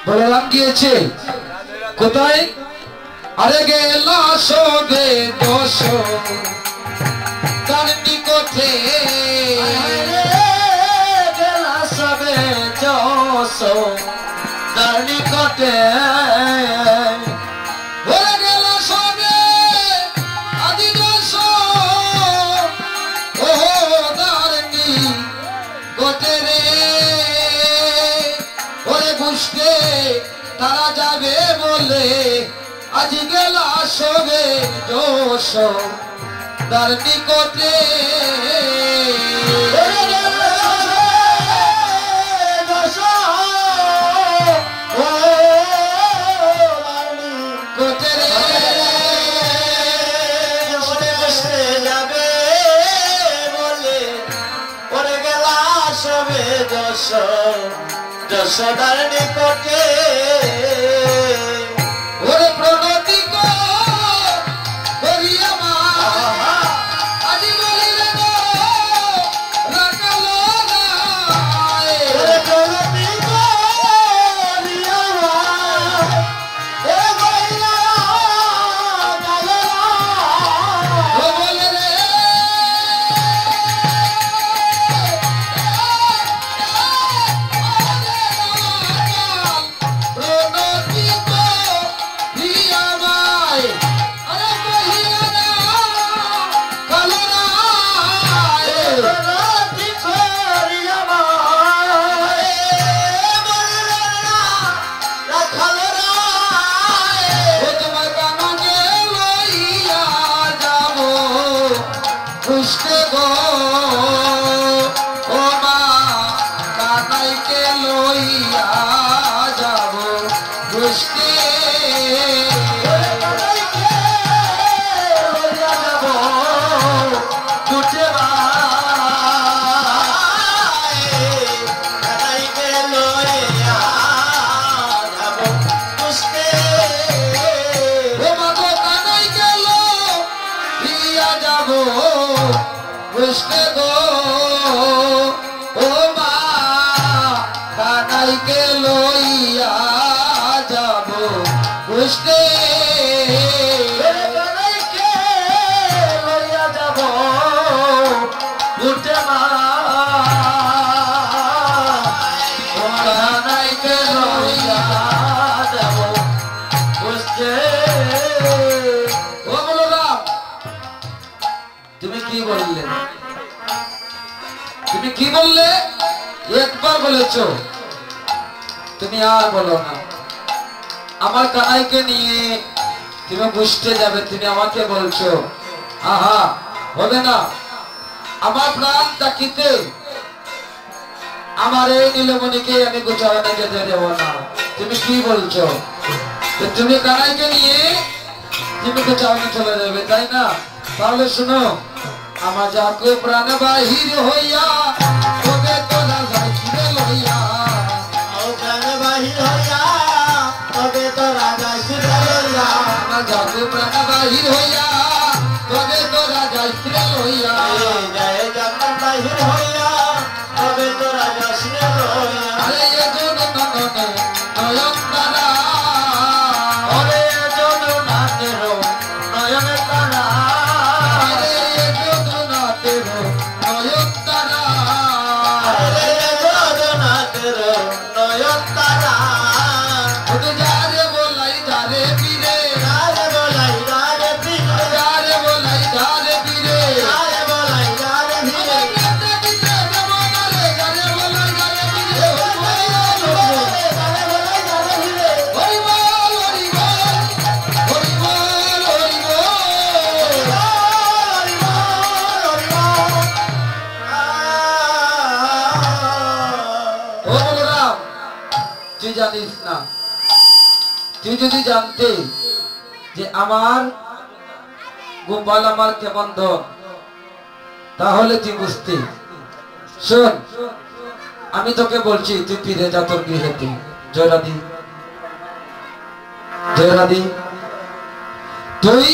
বলরাম গিয়েছে কোথায়? আরে গেল সবে দোষ তার নিকটে, গেল সবে দোষ তার নিকটে, বলে গেল সবে আদি দোষ ও তার নিকটে রে। ওরে বুঝতে তারা যাবে বলে আজ গেল সবে দোষ তার নিকটে, যশোদার নিকটে। ওরে প্রণতি করিয়া মা আজি বলিলে গো রাখালো রায়, ওরে প্রণতি করিয়া মা এ বলিলা রাখালো রায়, ও বলে রে বুঝতে গো ও মা কানাইকে লইয়া যাব, বুঝতে কানাইকে লইয়া যাব বুঝতে মা কানাইকে লইয়া যাব, বুঝতে। ও বলরাম তুমি কি বললে? তুমি কি বললে? একবার বলেছো, তুমি আর বলো না। আমার কানাইকে নিয়ে তুমি বুঝতে যাবে, তুমি আমাকে বলছো আহা হবে না। আমার প্রাণ তাকিতে আমার এই নীলমণিকে আমি গোচারণে যেতে দেব না। তুমি কি বলছো? তুমি কানাইকে নিয়ে তুমি গোচারণে চলে যাবে, তাই না? তাহলে শুনো, আমার যাকে প্রাণ বাহির হইয়া তবে তোরা যাইছিলে লইয়া, প্রাণ বাহির হইয়া তবে তোরা যাইছিলে লইয়া, আমার যাকে প্রাণ বাহির হইয়া তবে তোরা যাইছিলে লইয়া, যায় যাকে বাহির হইয়া তবে তোরা যাইছিলে লইয়া, আরে এজন নননে নয়ন তারা, আরে এজন নাতের নয়ন তারা, জানিস না? তুই যদি জানতে যে আমার গোপাল আমার কেমন ধন, তাহলে তুই বুঝতে। শোন, আমি তোকে বলছি, তুই ফিরে যা তোর গৃহেতে। জয়রাধি, জয়রাধি, তুই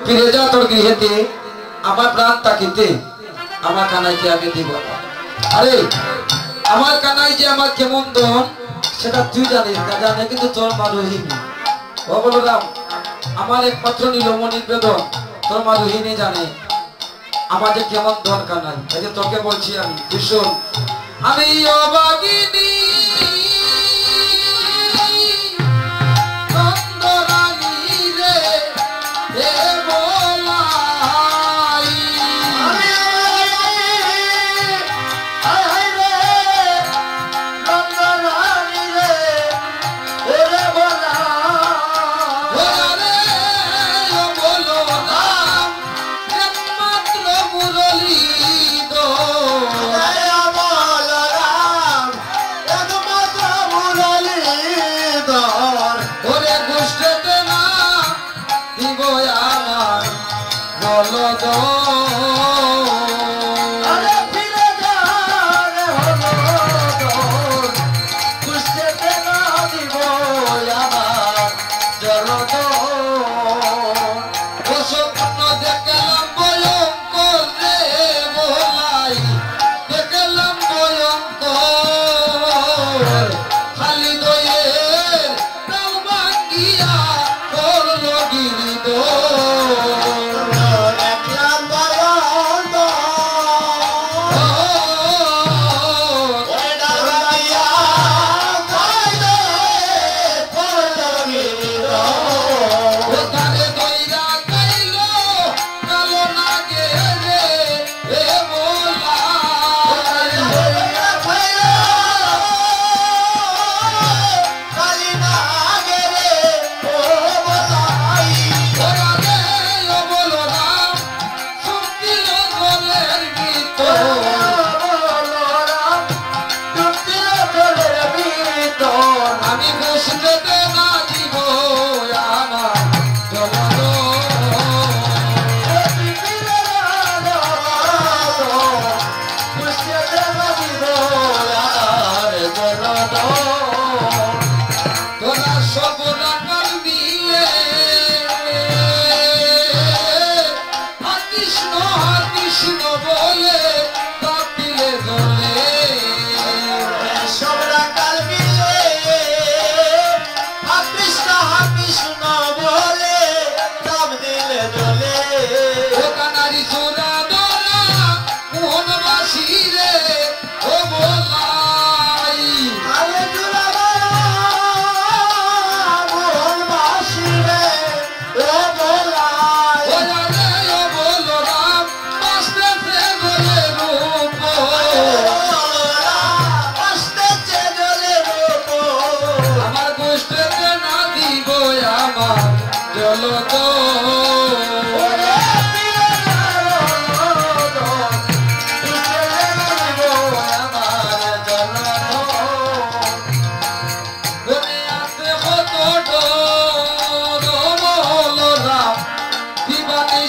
ফিরে যা তোর গৃহেতে। আমার প্রাণ তাকিতে আমার কানাইকে আমি দিব। আরে আমার কানাই যে আমার কেমন ধন সেটা তুই জানিস না, জানে কিন্তু তোর মা রোহিণী। ও বলরাম, আমার একমাত্র নীলমণি বেদন তোর মা রোহিণী জানে আমাদের কেমন দরকার নাই। এই যে তোকে বলছি আমি, ভীষণ আমি অবাগিনী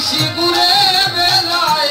শিবুরে বেলায়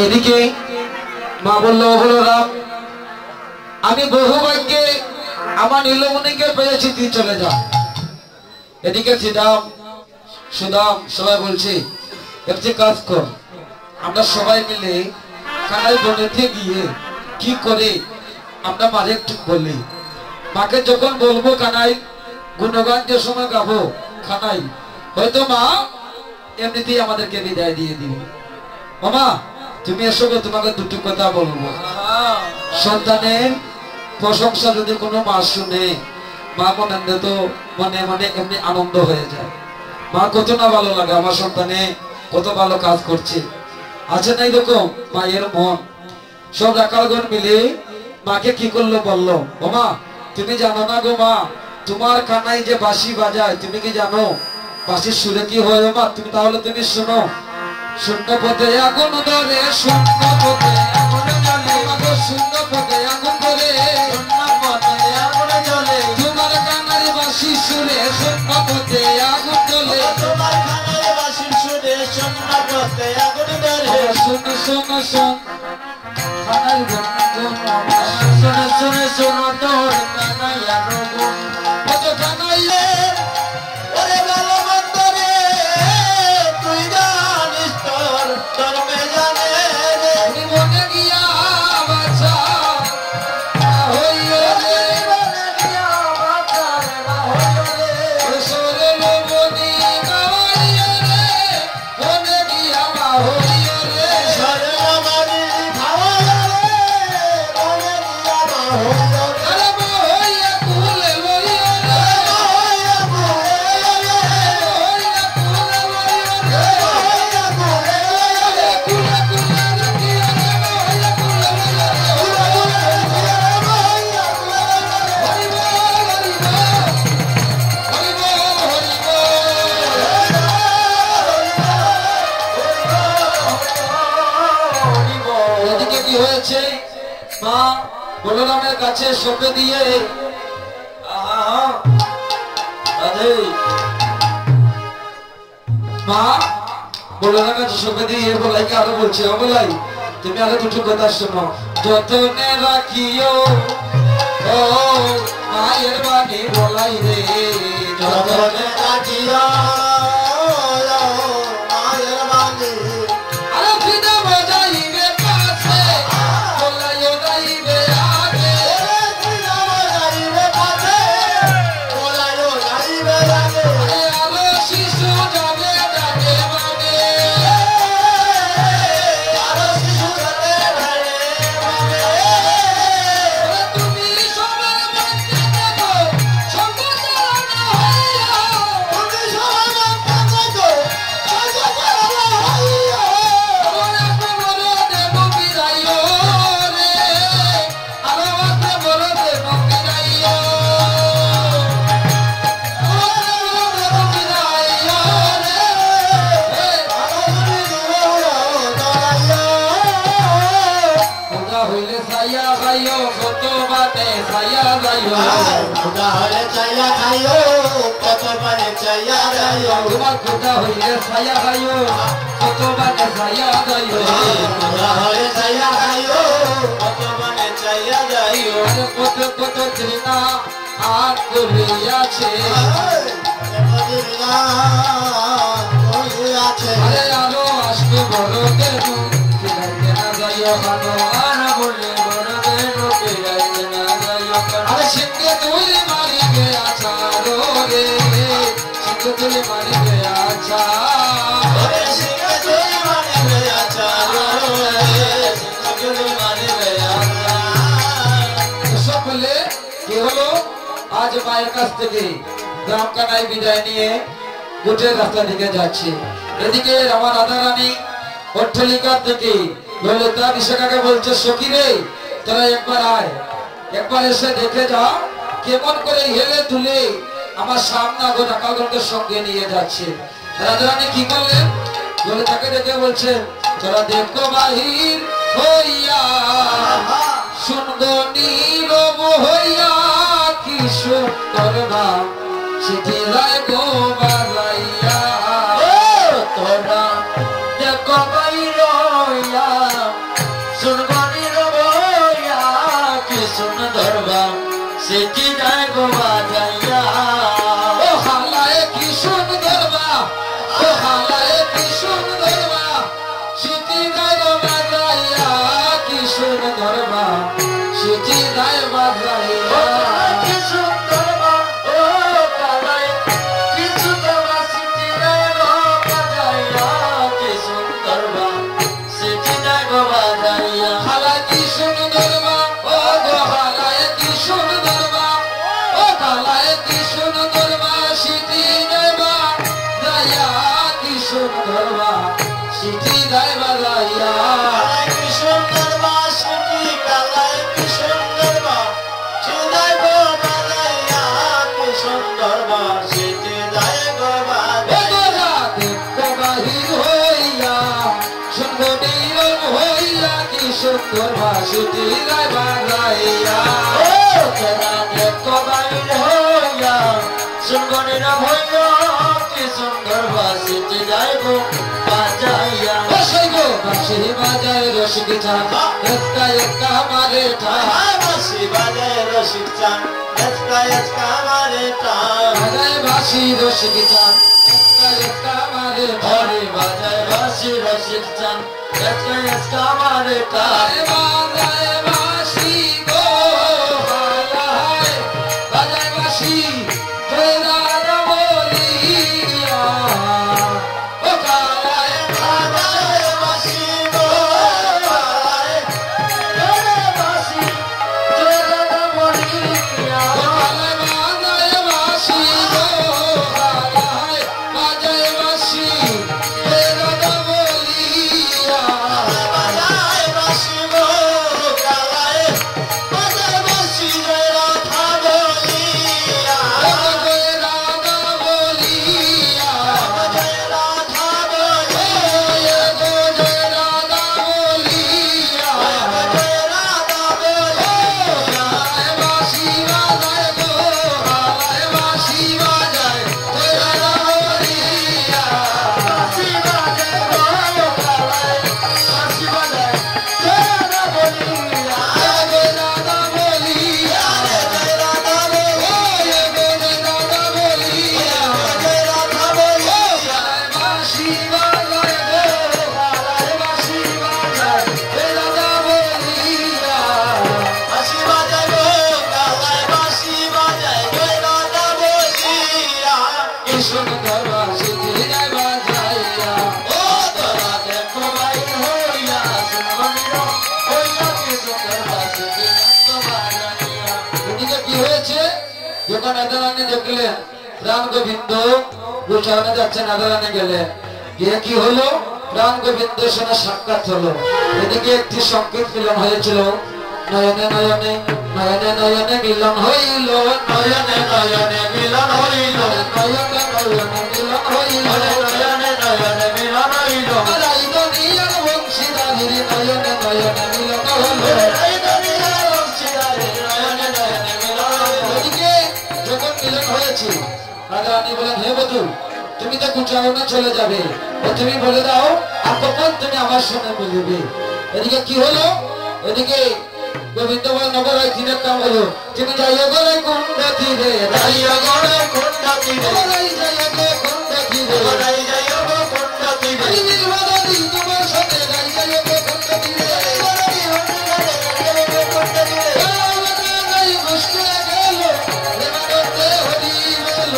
এদিকে মা বলল বলরাম আমি বহু ভাগ্যে আমার নীলমণিকে পেয়েছি, তুই চলে যা। এদিকে সুদাম সবাই বলছে একটি কাজ কর, আমরা সবাই মিলে কানাই বনেতে গিয়ে কি করে আমরা মাঝে একটু বলি, মাকে যখন বলবো কানাই গুণগান যে সময় গাবো কানাই, হয়তো মা এমনিতেই আমাদেরকে বিদায় দিয়ে দিবে। মামা তুমি এসো, তোমাকে দুটো কথা বলবো। সন্তানের প্রশংসা যদি কোনো মা শুনে, মা মনে তো মনে মনে এমনি আনন্দ হয়ে যায়। মা কত না ভালো লাগে, আমার সন্তানে কত ভালো কাজ করছে, আছে না এরকম মায়ের মন। সব রাখালগণ মিলে মাকে কি করলো বললো, ও মা তুমি জানো না গো মা, তোমার কানাই যে বাঁশি বাজায় তুমি কি জানো বাঁশির সুরে কি হয় মা? তুমি তাহলে তুমি শোনো। শূন্য পথে আগুন ধরে, শূন্য পথে আগুন জ্বলে, শূন্য পথে আগুন ধরে, শূন্য পথে আগুন জ্বলে, তোমার কানার বাঁশি সুরে শূন্য পথে আগুন জ্বলে, তোমার কানার বাঁশি সুরে শূন্য পথে আগুন ধরে। শোন শোন শোন কানাই বন্ধু, শোন শোন শোন তোর কানাই আরো কত কানাই ওরে ভালো বন্ধরে, তুই জানিস তোর ধর্মে জানে রে, মনে গিয়া বাছা হইও রে, মনে গিয়া বাছা হইও রে, সরে লবণী গাওয়াইও রে, মনে গিয়া হইও রে, সরে লবণী গাওয়াইও রে, মনে গিয়া হইও রে, আরে বইয়া কুলে লইও রে, বইয়া কুলে লইও রে, বইয়া কুলে লইও রে, বইয়া কুলে লইও রে, কুলে কুলে রাখিও রে, বইয়া কুলে লইও রে, কুলে কুলে রাখিও রে, বইয়া কুলে লইও রে, হরি বল হরি বল, হরি বল হরি বল। এদিকে কি হয়েছে মা বলরামের কাছে সঁপে দিয়ে মা বলরামের কাছে সঁপে দিয়ে বলাইকে আরো বলছে, ও বলাই তুমি আরো দুটো কথা শোনো। যতনে রাখিও ও মায়ের বাণী বলাই রে, যতনে রাখিও মায়ের বাণী, আরে ফিদা বাজাইবে পাশে বলাইও যাইবে আগে, ফিদা বাজাইবে পাশে বলাইও যাইবে আগে, আরো শিশু যাবে ডাকে বাগে, আরো শিশু যাবে ডাকে বাগে, তুমি সবার মধ্যে দেখো সঙ্গ চালানো হইয়া, তুমি সবার মধ্যে দেখো সঙ্গ চালানো হইয়া, আরো আপনি বড় দেব বিদাইও রে, আরো আপনি বড় দেব বিদাইও, হইলে ছায়া খাইও কত বাটে ছায়া যাইও, হইলে ছায়া খাইও কত বাটে ছায়া যাইও, তোমার খোদা হইলে ছায়া খাইও কত বাটে ছায়া যাইও, হইলে ছায়া খাইও কত বাটে ছায়া যাইও, কত কত তৃণা আর করিয়াছে, আরে আরো আসবে বড় দেব ফিরাইতে না যাইও কানো, আর বললে বড় দেব ফিরাইতে না যাইও কানো, আরে সিংহে তুলে মারিবে আছাড়ো রে, সিংহে তুলে মারিবে আছাড়, আরে সিংহে তুলে মারিবে আছাড়ো রে, সিংহে তুলে মারিবে আছাড়। সব বলে কি হলো, আজ মায়ের কাছ থেকে গ্রাম কানাই বিদায় নিয়ে গোটের রাস্তা দিকে যাচ্ছে। এদিকে আমার রাধা রানী অট্টালিকা থেকে ললিতা বিশাখাকে বলছে, সখী রে তোরা একবার আয়, একবার এসে দেখে যা কেমন করে হেলে তুলে আমার সামনে গো রাখালগণকে সঙ্গে নিয়ে যাচ্ছে। রাধা রানী কি করলেন, ললিতাকে দেখে বলছে, তোরা দেখো বাহির হইয়া শুনবো নীরব হইয়া কি সুন্দর নাম চিঠি রায় গো বাজাইয়া, তোরা দেখো বাহির হইয়া সিটি যায় গো বাজাইয়া ও হালায় কি সুন্দর বা ও হালায় কি সুন্দর বা সিটি যায় গো বাজাইয়া কি সুন্দর বা সিটি যায় বাজাইয়া কি সুন্দর বা ও কালাই কি সুন্দর বা সিটি যায় গো বাজাইয়া কি সুন্দর বা সিটি যায় গো বাজাইয়া হালায় কি সুন্দর বা ও গো হালায় কি সুন্দর বা ও হালায় কি সুন্দর বা সিটি যায় বাজাইয়া কি সুন্দর বা সিটি যায় বাজাইয়া কি সুন্দর বা সিটি কালাই কি সুন্দর বা সিটি যায় গো বাজাইয়া কি সুন্দর বা সিটি যায় গো বাজাইয়া বাহির হইয়া সুন্দর নীরব হইয়া কি সুন্দর ভাষিটি গায় বাজাইয়া ও কেনা দেখো বাইরে হইয়া সুন্দরের হইয়া কি সুন্দর বা সিটি যায় গো বাজাইয়া বসই গো বাঁশি বাজায় রসিক চান একা একা মারে ঠাই বাঁশি বাজায় রসিক চান এচকা মারে টান বাজায় বাঁশি রসিক চান একা একা মারে হরে বাজায় বাঁশি রসিক চান এচকা মারে টান বাজায় বাঁশি গো হালায় বাজায় বাঁশি জয়রাজ বলিয়া ও কালায় বাজায় বাঁশি গো কালায় বাঁশি জয়রাজ বলিয়া বাজায় বাঁশি গো হালায় বাজায় বাঁশি জয়রাজ বলিয়া বাজায় বাঁশি গো কালায় বাজায় বাঁশি জয়রাজ বলিয়া জয়রাজ বলিয়া জয়রাজ বলিয়া জয়রাজ বলিয়া জয়রাজ বলিয়া বাঁশি বাজায় গো হালায় বাঁশি বাজায় জয়রাজ বলিয়া বাঁশি বাজায় গো কালায় বাঁশি বাজায় জয়রাজ বলিয়া জয়রাজ বলিয়া জয়রাজ বলিয়া জয়রাজ বলিয়া জয়রাজ বলিয়া বাঁশি বাজায় গো হালায় বাঁশি বাজায় জয়রাজ বলিয়া বাঁশি বাজায় গো কালায় বাঁশি বাজায় জয়রাজ বলিয়া কি সুন্দর বাঁশিটি গায় বাজাইয়া ও তোরা দেখো বাইর হইয়া সুন্দর হইয়া কি সুন্দর বাঁশি দেখো বাজাইয়া এদিকে কি হয়েছে যখন আদালনে দেখলেন প্রাণ গোবিন্দ গোসাউনে যাচ্ছেন আদালনে গেলেন গিয়ে কি হলো প্রাণ গোবিন্দের সঙ্গে সাক্ষাৎ হলো এদিকে একটি সংকেত মিলন হয়েছিল নয়নে নয়নে নয়নে নয়নে মিলন হইল নয়নে নয়নে মিলন হইল নয়নে নয়নে মিলন হইল নয়নে নয়নে মিলন হইল রাই দুনিয়ার বংশীদারির নয়নে নয়নে মিলন হইল এই দুনিয়ার বংশীদারি নয়নে নয়নে মিলন হইল ওদিকে যখন মিলন হয়েছে রানী বলেন হে বধূ তুমি তো কুচারণে চলে যাবে ও তুমি বলে দাও আর কখন তুমি আমার সঙ্গে মিলবে এদিকে কি হলো এদিকে গোবিন্দ বল নগর দিনের কাম হলো তুমি যাইও গলে কুণ্ড তীরে যাইও গড়ে কুণ্ড তীরে যাইও গো কুণ্ড তীরে গড়াই যাইও গো কুণ্ড তীরে নীলবাদী তোমার সাথে যাইও গো কুণ্ড তীরে বসতে গেল প্রেমানন্দে হরি বল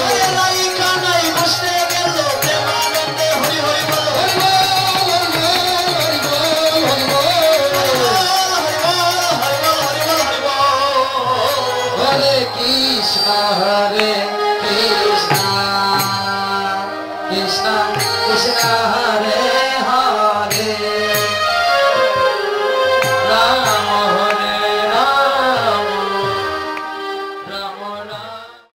কানাই বসতে গেল প্রেমানন্দে হরি হরি বল হরি বল হরি বল হরি বল হরে কৃষ্ণ কৃষ্ণ কৃষ্ণ কৃষ্ণ